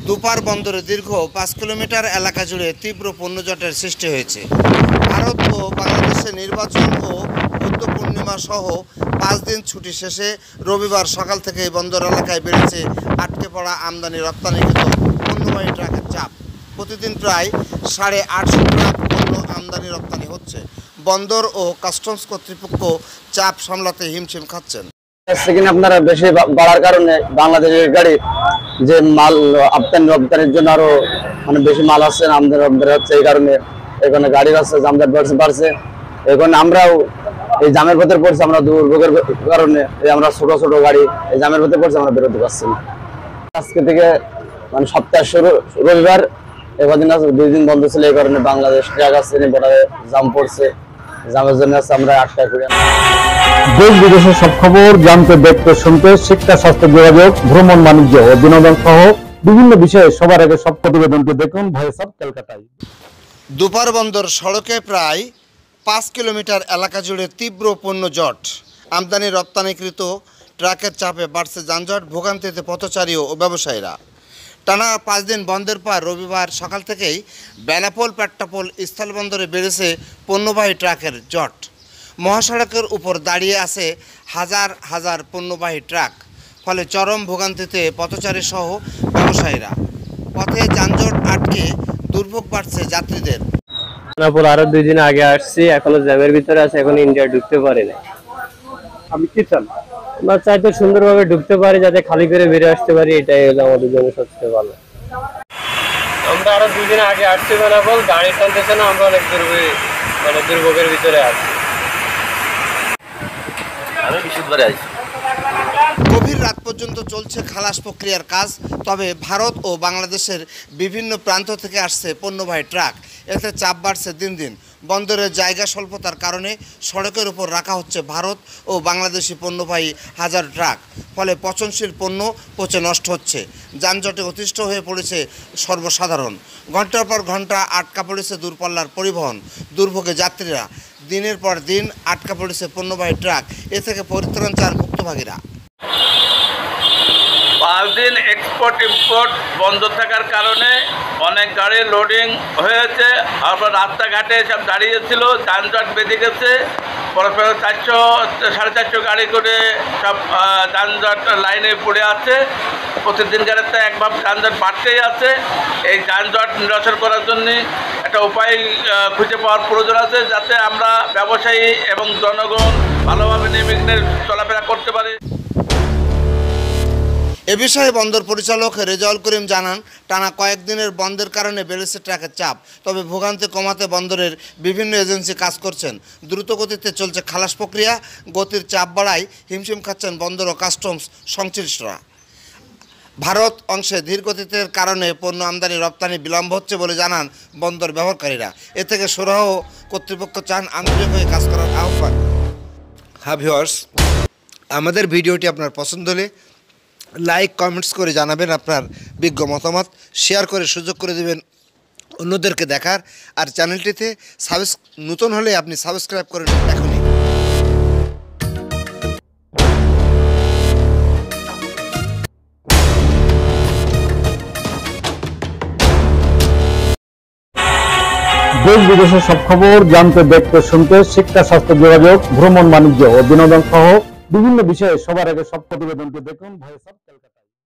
দুপার বন্দরে দীর্ঘ 5 কিলোমিটার এলাকা জুড়ে তীব্র পণ্যজটের সৃষ্টি হয়েছে। ভারত ও বাংলাদেশের নির্বাচন ও বুদ্ধ পূর্ণিমা সহ 5 দিন ছুটি শেষে রবিবার সকাল থেকে বন্দর এলাকায় বেড়েছে আটকে পড়া আমদানি রপ্তানিকৃত পণ্যবাহী ট্রাকের চাপ। প্রতিদিন প্রায় 850 ট্রাক পণ্য আমদানি রপ্তানি হচ্ছে। বন্দর ও কাস্টমস কর্তৃপক্ষ চাপ সামলাতে হিমশিম খাচ্ছেন। সেখানে আপনারা বেশি বাড়ার কারণে বাংলাদেশের গাড়ি যে মাল আমদানি রপ্তানির জন্য আরো বেশি মাল আসছে, আমদানি রপ্তানি হচ্ছে। এই কারণে এখানে গাড়ি আসছে, জামজাট বাড়ছে। এখন আমরাও এই জামের ভেতর পড়ছি, আমরা দুর্ভোগের কারণে আমরা ছোট ছোট গাড়ি এই জামের ভেতর পড়ছি, আমরা বেরোতে পারছি না। আজকে থেকে সপ্তাহ শুরু রবিবার, এবার আছে 2 দিন বন্ধ ছিল। এই কারণে বাংলাদেশ ট্রাক আসছে, জাম পড়ছে, জামের জন্য আমরা আটকায় পড়ি। দেশ বিদেশের সব খবর জানতে, দেখতে, শুনতে শিক্ষা, স্বাস্থ্য, যোগাযোগ, ভ্রমণ, বাণিজ্য ও বিনোদন সহ বিভিন্ন বিষয়ে সবার আগে সব প্রতিবেদনটি দেখুন ভয়েস অফ কলকাতায়। দুপার বন্দর সড়কে প্রায় 5 কিলোমিটার এলাকা জুড়ে তীব্র পণ্য জট। আমদানি রপ্তানিকৃত ট্রাকের চাপে বাড়ছে যানজট, ভোগান্তিতে পথচারী ও ব্যবসায়ীরা। টানা 5 দিন বন্ধের পর রবিবার সকাল থেকেই বেনাপোল পেট্টাপোল স্থলবন্দরে বেড়েছে পণ্যবাহী ট্রাকের জট। মহাসড়কের উপর দাঁড়িয়ে আছে হাজার হাজার পণ্যবাহী ট্রাক, ফলে চরম ভোগান্তিতে পথচারী সহ ব্যবসায়ীরা। পথে যানজট আটকে দুর্ভোগ বাড়ছে যাত্রীদের। বেনাপোল আরো 2 দিন আগে আসছি, এখনো জ্যামের ভিতরে আছে, এখন ইন্ডিয়া ঢুকতে পারি না। আমি কি চান? আমরা চাইতে সুন্দরভাবে ঢুকতে পারি, যাতে খালি করে বেরিয়ে আসতে পারি, এটাই হলো আমাদের জন্য সবচেয়ে ভালো। আমরা আরো 2 দিন আগে আসছি বেনাপোল, গাড়ি চলতেছে না, আমরা অনেক দুর্ভোগের ভিতরে আছি। গভীর রাত পর্যন্ত চলছে খালাস প্রক্রিয়ার কাজ। তবে ভারত ও বাংলাদেশের বিভিন্ন প্রান্ত থেকে আসছে পণ্যবাহী ট্রাক, এতে চাপ বাড়ছে দিন দিন। বন্দরের জায়গা স্বল্পতার কারণে সড়কের উপর রাখা হচ্ছে ভারত ও বাংলাদেশি পণ্যবাহী হাজার ট্রাক, ফলে পচনশীল পণ্য পচে নষ্ট হচ্ছে। যানজটে অতিষ্ঠ হয়ে পড়েছে সর্বসাধারণ। ঘন্টার পর ঘন্টা আটকা পড়েছে দূরপাল্লার পরিবহন, দুর্ভোগে যাত্রীরা। দিনের পর দিন আটকা পড়েছে পণ্যবাহী ট্রাক, এ থেকে পরিত্রাণ চান ভুক্তভোগীরা। 5 দিন এক্সপোর্ট ইম্পোর্ট বন্ধ থাকার কারণে অনেক গাড়ি লোডিং হয়েছে, আবার রাস্তাঘাটে সব দাঁড়িয়েছিল, যানজট বেঁধে গেছে। পরস্পর 400-450 গাড়ি করে সব যানজট লাইনে পড়ে আছে। প্রতিদিন গাড়িতে একভাবে যানজট বাড়তেই আছে। এই যানজট নিরসন করার জন্য একটা উপায় খুঁজে পাওয়ার প্রয়োজন আছে, যাতে আমরা ব্যবসায়ী এবং জনগণ ভালোভাবে নির্বিঘ্নে চলাফেরা করতে পারি। এ বিষয়ে বন্দর পরিচালক রেজাউল করিম জানান, টানা কয়েকদিনের বন্ধের কারণে বেড়েছে ট্রাকের চাপ। তবে ভোগান্তি কমাতে বন্দরের বিভিন্ন এজেন্সি কাজ করছেন। দ্রুত গতিতে চলছে খালাস প্রক্রিয়া। গতির চাপ বাড়ায় হিমশিম খাচ্ছেন বন্দর ও কাস্টমস সংশ্লিষ্টরা। ভারত অংশে ধীর গতির কারণে পণ্য আমদানি রপ্তানি বিলম্ব হচ্ছে বলে জানান বন্দর ব্যবহারকারীরা। এ থেকে সুরাহ কর্তৃপক্ষ চান আন্তরিক হয়ে কাজ করার আহ্বান। হ্যাঁ ভিউয়ার্স, আমাদের ভিডিওটি আপনার পছন্দ হলে লাইক কমেন্টস করে জানাবেন আপনার বিজ্ঞ মতামত, শেয়ার করে সুযোগ করে দেবেন অন্যদেরকে দেখার। আর চ্যানেলটিতে নতুন হলে আপনি সাবস্ক্রাইব করেন এখনই। দেশ বিদেশের সব খবর জানতে, দেখতে, শুনতে শিক্ষা, স্বাস্থ্য, যোগাযোগ, ভ্রমণ, বাণিজ্য ও বিনোদন সহ বিভিন্ন বিষয়ে সবার আগে সব প্রতিবেদনটি দেখুন ভয়েস অফ কলকাতা।